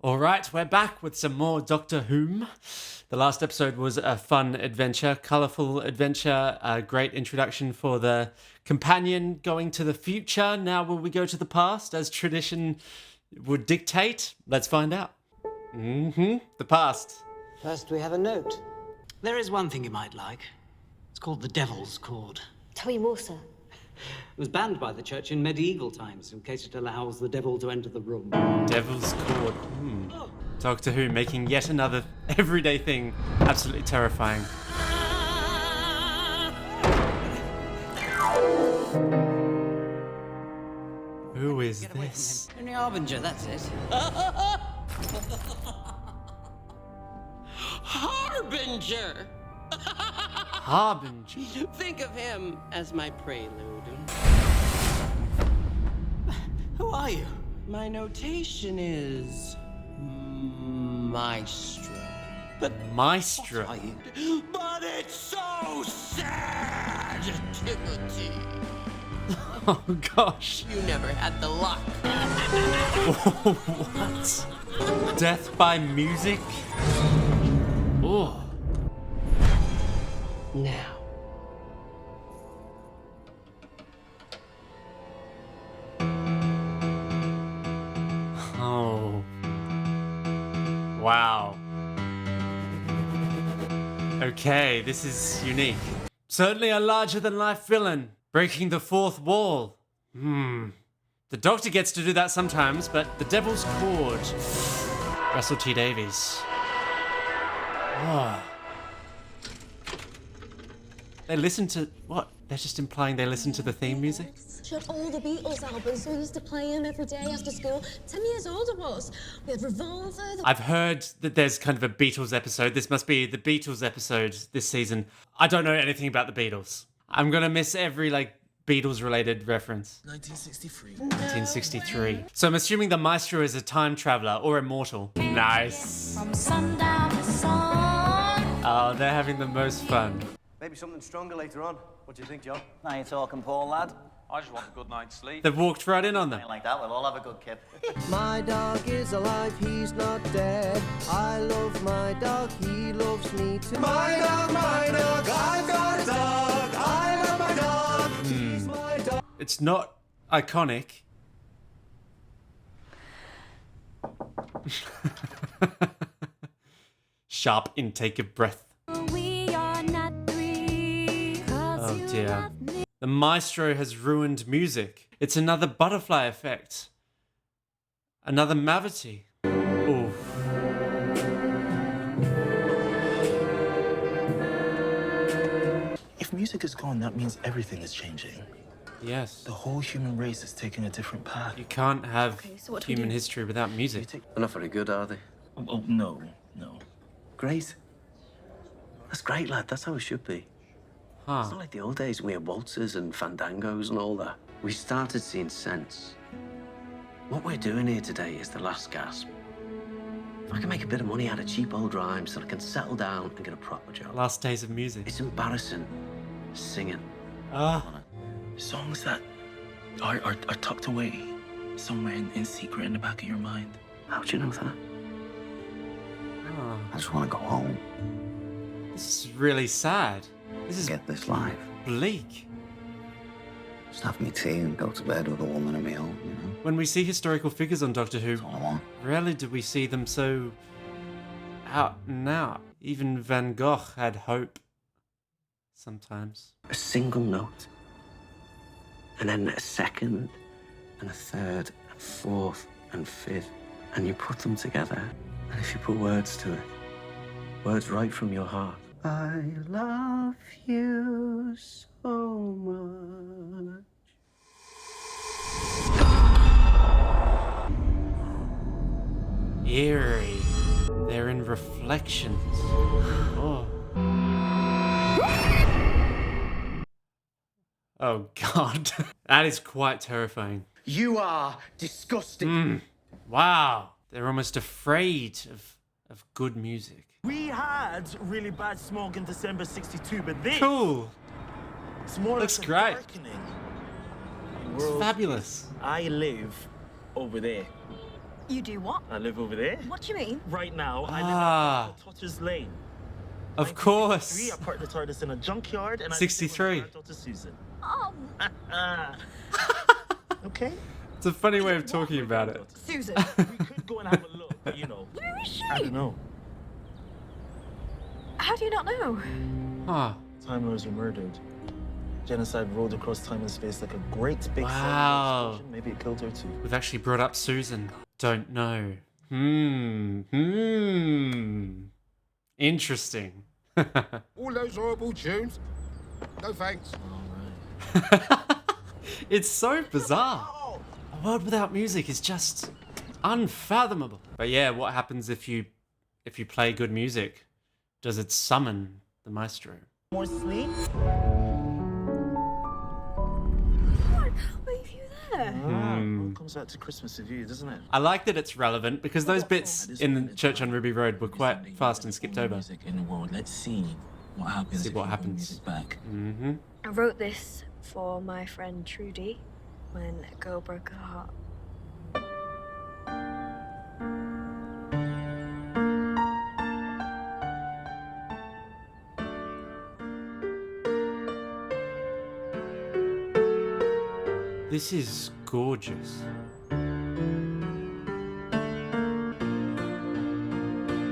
All right, we're back with some more Doctor Who. The last episode was a fun adventure, colourful adventure, a great introduction for the companion going to the future. Now will we go to the past as tradition would dictate? Let's find out. The past. First, we have a note. There is one thing you might like. It's called the Devil's Chord. Tell me more, sir. It was banned by the church in medieval times in case it allows the devil to enter the room. Devil's Chord. Doctor Who making yet another everyday thing absolutely terrifying. Who is this? Henry Harbinger, that's it. Harbinger! Harbinger. Think of him as my prelude. Who are you? My notation is Maestro. Maestro. Are you? But it's so sad, Timothy. Oh gosh. You never had the luck. What? Death by music? Oh. Now. Oh. Wow. Okay, this is unique. Certainly a larger-than-life villain, breaking the fourth wall. The Doctor gets to do that sometimes, but the Devil's Chord. Russell T Davies. Oh. They listen to... what? They're just implying they listen to the theme music? She had all the Beatles albums, so we used to play them every day after school. 10 years old I was. We had Revolver. I've heard that there's kind of a Beatles episode. This must be the Beatles episode this season. I don't know anything about the Beatles. I'm gonna miss every, Beatles-related reference. 1963. 1963. So I'm assuming the Maestro is a time traveler or immortal. Nice. From sundown to sun. Oh, they're having the most fun. Maybe something stronger later on. What do you think, John? Now you're talking, Paul, lad. I just want a good night's sleep. They've walked right in on them. Like that, we'll all have a good kip. My dog is alive, he's not dead. I love my dog, he loves me too. My dog, I've got a dog. I love my dog, he's my dog. It's not iconic. Sharp intake of breath. We are not three. Oh dear. The Maestro has ruined music. It's another butterfly effect. Another Mavity. Oof. If music is gone, that means everything is changing. Yes. The whole human race is taking a different path. You can't have Okay, so what do we human do? history without music. They're not very good, are they? Oh, no. Great. That's great, lad. That's how it should be. Huh. It's not like the old days when we had waltzes and fandangos and all that. We started seeing sense. What we're doing here today is the last gasp. If I can make a bit of money out of cheap old rhymes so I can settle down and get a proper job. Last days of music. It's embarrassing. Singing. Songs that are tucked away somewhere in secret in the back of your mind. How'd you know that? I just want to go home. This is really sad. This is Get this life. bleak. Just have me tea and go to bed with a woman in my own, you know? When we see historical figures on Doctor Who, That's all I want. rarely do we see them so out and out. Even Van Gogh had hope. Sometimes. A single note. And then a second, and a third, and fourth, and fifth. And you put them together. And if you put words to it, words right from your heart. I love you so much. Eerie. They're in reflections. Oh. Oh God. That is quite terrifying. You are disgusting. Wow. They're almost afraid of good music. We had really bad smog in December '62, but this Cool. it's more Looks like a great. darkening. It's fabulous. I live over there. You do what? I live over there. What do you mean? Right now, I Ah. live at Totters Lane. Of course. I parked the TARDIS in a junkyard and 63. I daughter Susan. Oh, Okay. It's a funny way of talking about it. Susan. We could go and have a look, but you know. Where is she? I don't know. How do you not know? Huh. Time Lords were murdered. Genocide rolled across time and space like a great big Wow. explosion. Maybe it killed her too. We've actually brought up Susan. Don't know. Interesting. All those horrible tunes? No thanks. It's so bizarre. A world without music is just unfathomable. But yeah, what happens if you play good music? Does it summon the Maestro? More sleep? I can't believe you're there. Well, it comes out to Christmas with you, doesn't it? I like that it's relevant because those bits in the Church on Ruby Road were quite fast and skipped over. Music in the world. Let's see what happens. See if what you bring happens. Music back. Mm-hmm. I wrote this for my friend Trudy when a girl broke her heart. This is gorgeous.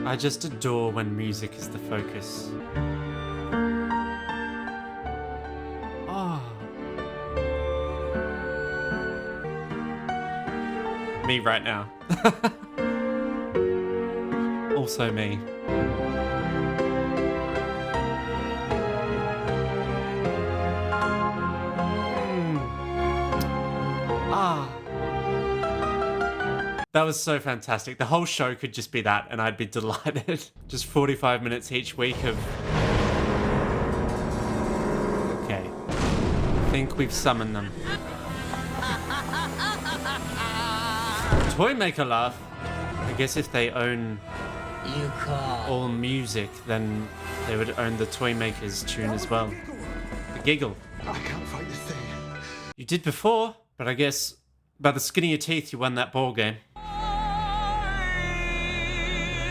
I just adore when music is the focus. Oh. Me right now. Also me. That was so fantastic. The whole show could just be that, and I'd be delighted. Just 45 minutes each week of... Okay. I think we've summoned them. Toymaker laugh. I guess if they own all music, then they would own the Toymaker's tune as well. The giggle. I can't fight this thing. You did before, but I guess by the skin of your teeth you won that ball game.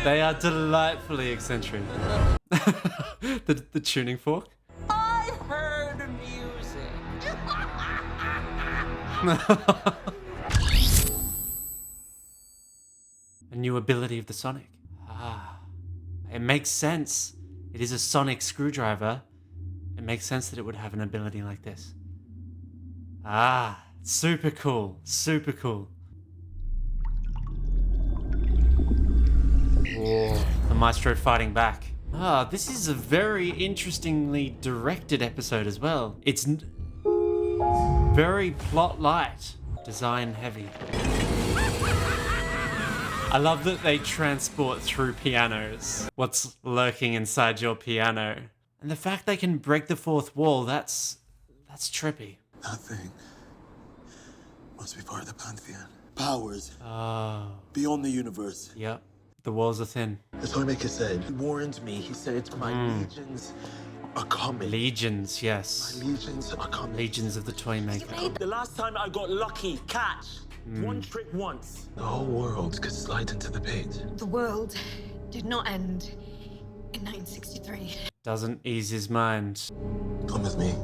They are delightfully eccentric. the tuning fork. I heard music. A new ability of the Sonic. Ah, it makes sense. It is a sonic screwdriver. It makes sense that it would have an ability like this. Ah, super cool. Super cool. Whoa, the Maestro fighting back. Ah, this is a very interestingly directed episode as well. It's very plot light, design heavy. I love that they transport through pianos. What's lurking inside your piano. And the fact they can break the fourth wall, that's trippy. That thing must be part of the Pantheon. Powers Oh, beyond the universe. yep. The walls are thin. The Toymaker said, he warned me. He said, my legions are coming. Legions, yes. My legions are coming. Legions of the Toymaker. The last time I got lucky, catch. One trick once. The whole world could slide into the pit. The world did not end in 1963. Doesn't ease his mind. Come with me.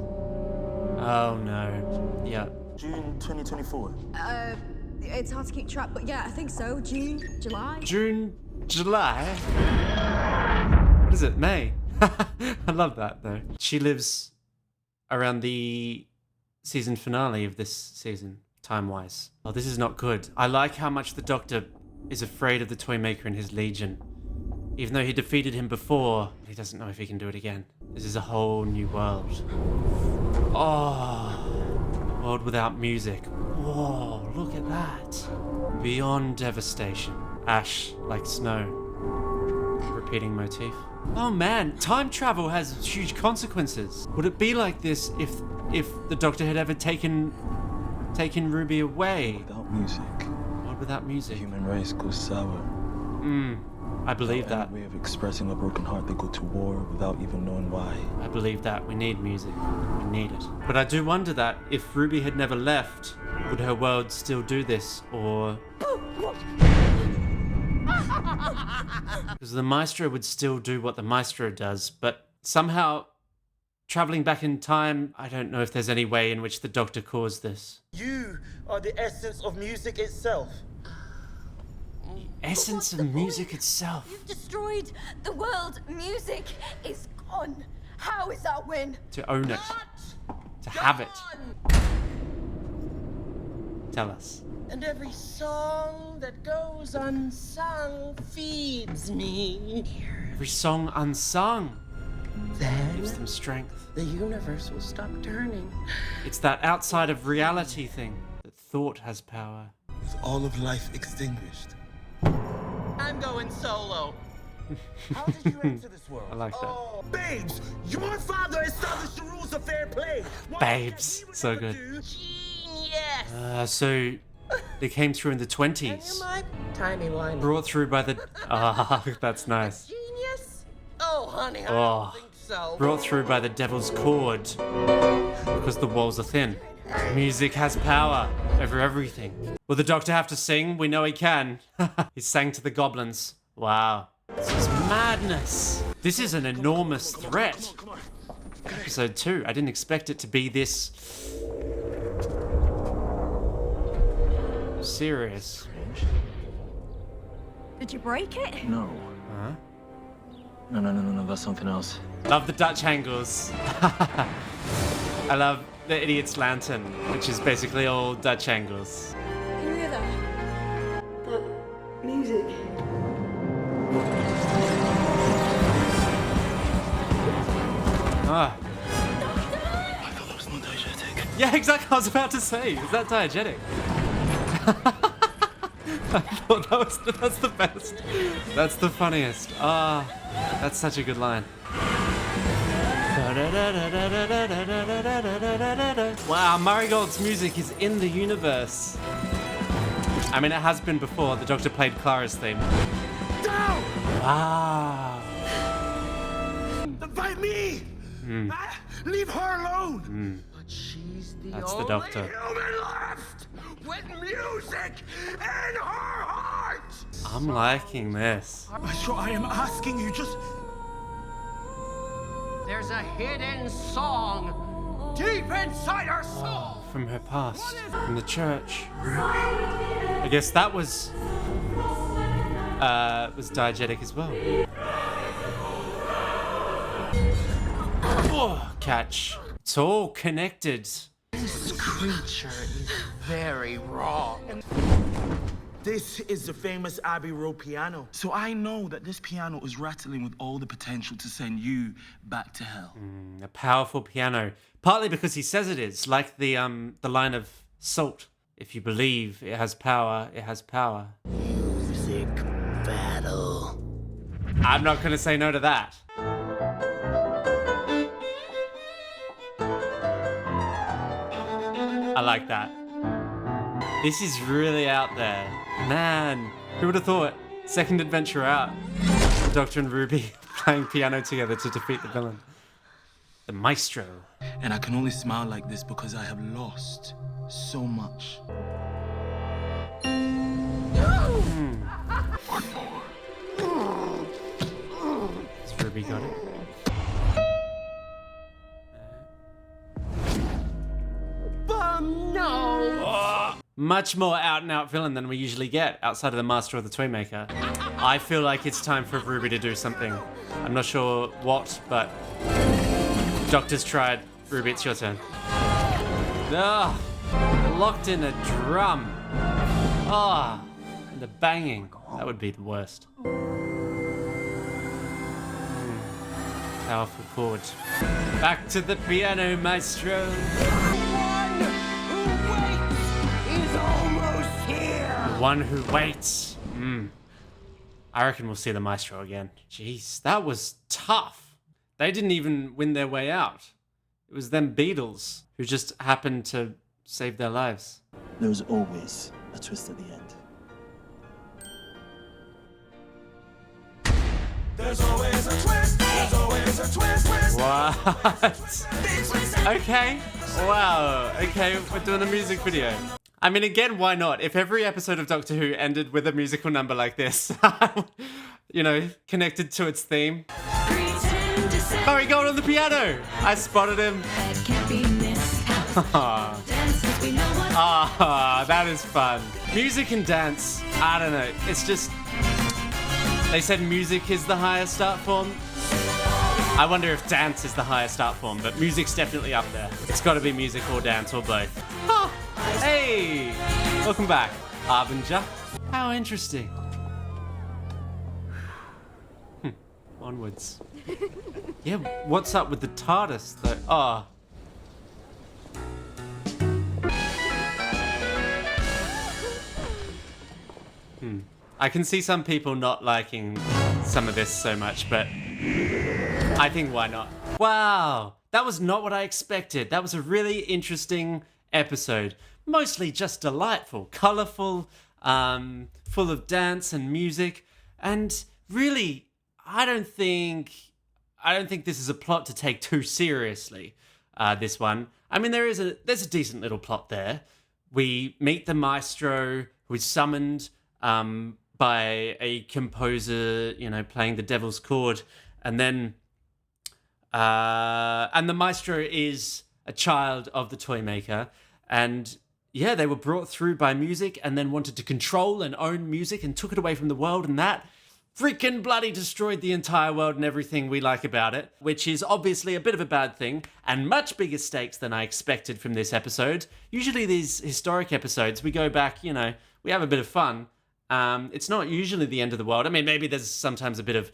Oh no. Yep. June 2024. It's hard to keep track, but yeah, I think so. June, July. June, July? What is it? May? I love that though. She lives around the season finale of this season, time-wise. Oh, this is not good. I like how much the Doctor is afraid of the Toymaker and his Legion. Even though he defeated him before, he doesn't know if he can do it again. This is a whole new world. Oh, a world without music. Whoa, look at that. Beyond devastation. Ash like snow. Repeating motif. Oh man, time travel has huge consequences. Would it be like this if the Doctor had ever taken Ruby away? Without music, World without the music. human race goes sour. I believe Without that. any way of expressing a broken heart, they go to war without even knowing why. I believe that. We need music. We need it. But I do wonder that if Ruby had never left, would her world still do this? Or Because the Maestro would still do what the Maestro does, but somehow traveling back in time, I don't know if there's any way in which the Doctor caused this. You are the essence of music itself. Essence of music itself. You've destroyed the world. Music is gone. How is that win? To own it. To have it. Tell us. And every song that goes unsung feeds me. Every song unsung Then gives them strength. the universe will stop turning. It's that outside of reality thing that thought has power. With all of life extinguished. I'm going solo. How did you enter this world? I like that. Oh, babes, your father established the rules of fair play. Babes, so good. Genius. So they came through in the 20s. My tiny line. Brought through by the... Ah, that's nice. Genius? Oh, honey, I Oh, don't think so. brought through by the devil's chord. Because the walls are thin. Music has power over everything. Will the Doctor have to sing? We know he can. He sang to the goblins. Wow. This is madness. This is an enormous threat. Episode 2. I didn't expect it to be this... serious. Did you break it? No. Huh? No, that's something else. Love the Dutch angles. I love the idiot's lantern, which is basically all Dutch angles. Can you hear that? That music. Ah. I thought that was not diegetic. Yeah, exactly. I was about to say, is that diegetic? I thought that's the best. That's the funniest. Ah, that's such a good line. Wow, Murray Gold's music is in the universe. I mean, it has been before. The Doctor played Clara's theme. Down! Wow. By me! Leave her alone! But she's the That's the only Doctor. Human left with music in her heart! I'm liking this. Maestro, I am asking you just... There's a hidden song deep inside her soul. From her past, from the church. I guess that was diegetic as well. Oh, catch. It's all connected. This creature is very wrong. This is the famous Abbey Road piano. So I know that this piano is rattling with all the potential to send you back to hell. A powerful piano. Partly because he says it is, like the line of Salt. If you believe it has power, it has power. Music battle. I'm not gonna say no to that. I like that. This is really out there. Man, who would have thought? Second adventure out. The Doctor and Ruby playing piano together to defeat the villain. The Maestro. And I can only smile like this because I have lost so much. One more. Has Ruby got it? Bum, no. Much more out-and-out villain than we usually get outside of the Master or the Toymaker. I feel like it's time for Ruby to do something. I'm not sure what, but Doctor's tried. Ruby, it's your turn. Ah, locked in a drum. Ah, and the banging. That would be the worst. Powerful chord. Back to the piano, Maestro. The one who waits. I reckon we'll see the Maestro again. Jeez, that was tough. They didn't even win their way out. It was them Beatles who just happened to save their lives. There's always a twist at the end. There's always a twist, there's always a twist. What? Okay. Wow. Okay, we're doing a music video. I mean, again, why not? If every episode of Doctor Who ended with a musical number like this, you know, connected to its theme. Murray Gold on the piano! I spotted him. That is fun. Music and dance, I don't know. It's just, they said music is the highest art form. I wonder if dance is the highest art form, but music's definitely up there. It's got to be music or dance or both. Hey! Welcome back, Arbinger. How interesting. Onwards. Yeah, what's up with the TARDIS, though? Oh. I can see some people not liking some of this so much, but I think why not? Wow, that was not what I expected. That was a really interesting episode. Mostly just delightful, colourful, full of dance and music, and really, I don't think this is a plot to take too seriously. This one, I mean, there's a decent little plot there. We meet the Maestro, who's summoned by a composer, you know, playing the Devil's Chord, and then and the Maestro is a child of the Toymaker, and yeah, they were brought through by music and then wanted to control and own music and took it away from the world, and that freaking bloody destroyed the entire world and everything we like about it, which is obviously a bit of a bad thing and much bigger stakes than I expected from this episode. Usually these historic episodes, we go back, you know, we have a bit of fun. It's not usually the end of the world. I mean, maybe there's sometimes a bit of,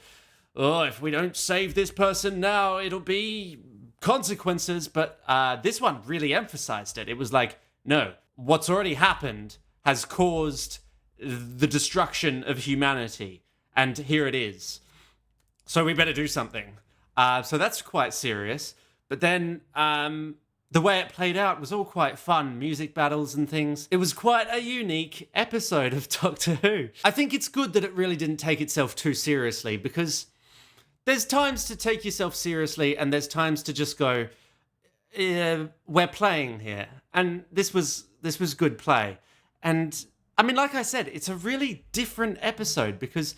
oh, if we don't save this person now, it'll be consequences. But this one really emphasized it. It was like, no, what's already happened has caused the destruction of humanity. And here it is. So we better do something. So that's quite serious. But then the way it played out was all quite fun. Music battles and things. It was quite a unique episode of Doctor Who. I think it's good that it really didn't take itself too seriously, because there's times to take yourself seriously and there's times to just go, we're playing here. And this was good play. And I mean, like I said, it's a really different episode because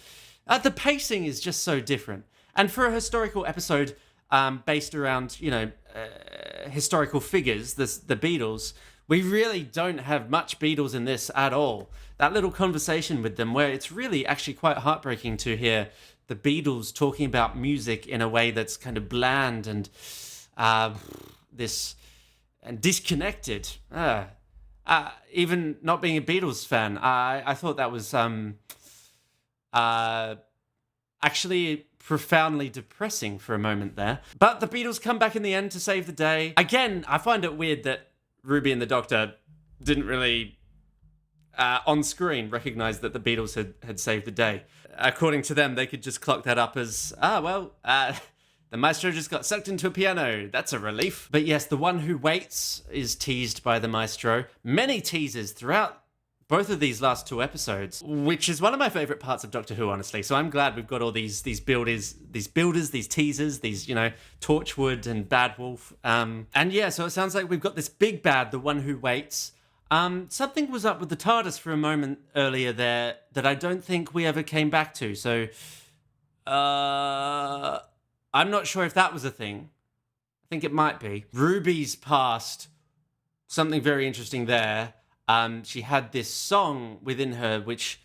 the pacing is just so different. And for a historical episode based around, you know, historical figures, the Beatles, we really don't have much Beatles in this at all. That little conversation with them where it's really actually quite heartbreaking to hear the Beatles talking about music in a way that's kind of bland and disconnected. Even not being a Beatles fan, I thought that was actually profoundly depressing for a moment there. But the Beatles come back in the end to save the day. Again, I find it weird that Ruby and the Doctor didn't really, on screen, recognize that the Beatles had saved the day. According to them, they could just clock that up as, the Maestro just got sucked into a piano. That's a relief. But yes, the one who waits is teased by the Maestro. Many teasers throughout both of these last two episodes, which is one of my favorite parts of Doctor Who, honestly. So I'm glad we've got all these builders, these teasers, these, you know, Torchwood and Bad Wolf. And yeah, so it sounds like we've got this big bad, the one who waits. Something was up with the TARDIS for a moment earlier there that I don't think we ever came back to. So I'm not sure if that was a thing. I think it might be. Ruby's past, something very interesting there. She had this song within her which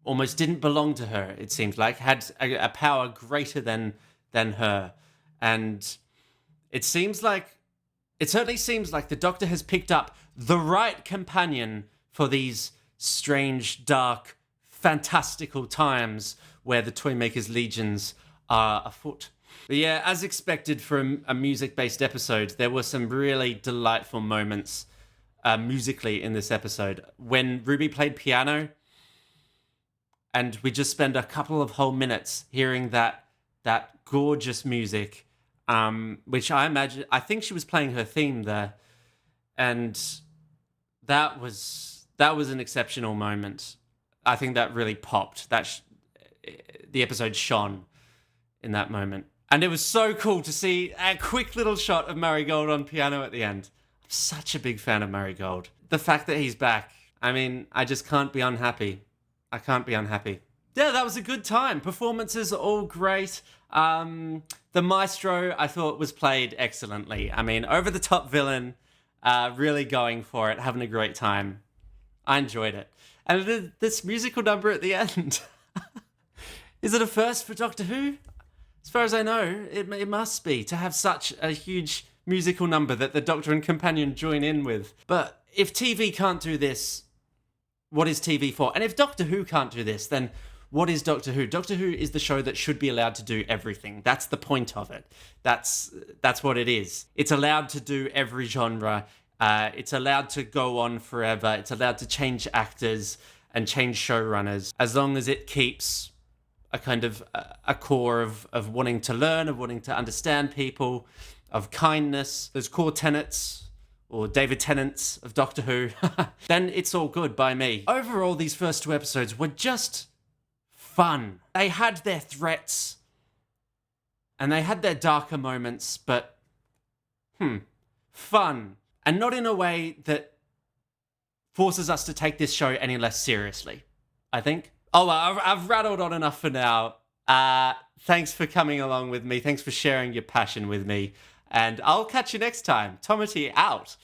almost didn't belong to her, it seemed like, had a power greater than her. And it certainly seems like the Doctor has picked up the right companion for these strange, dark, fantastical times where the Toymaker's legions are afoot. But yeah, as expected for a music-based episode, there were some really delightful moments musically in this episode. When Ruby played piano, and we just spend a couple of whole minutes hearing that gorgeous music, which I think she was playing her theme there, and that was an exceptional moment. I think that really popped. The episode shone in that moment. And it was so cool to see a quick little shot of Murray Gold on piano at the end. I'm such a big fan of Murray Gold. the fact that he's back. I mean, I just can't be unhappy. I can't be unhappy. Yeah, that was a good time. Performances are all great. The Maestro, I thought, was played excellently. I mean, over-the-top villain, really going for it, having a great time. I enjoyed it. And this musical number at the end. Is it a first for Doctor Who? As far as I know, it must be, to have such a huge musical number that the Doctor and Companion join in with. But if TV can't do this, what is TV for? And if Doctor Who can't do this, then what is Doctor Who? Doctor Who is the show that should be allowed to do everything. That's the point of it. That's what it is. It's allowed to do every genre. It's allowed to go on forever. It's allowed to change actors and change showrunners, as long as it keeps a kind of a core of wanting to learn, of wanting to understand people, of kindness, those core tenets, or David Tennant's of Doctor Who, then it's all good by me. Overall, these first 2 episodes were just fun. They had their threats, and they had their darker moments, but, fun. And not in a way that forces us to take this show any less seriously, I think. Oh, well, I've rattled on enough for now. Thanks for coming along with me. Thanks for sharing your passion with me. And I'll catch you next time. Tomity out.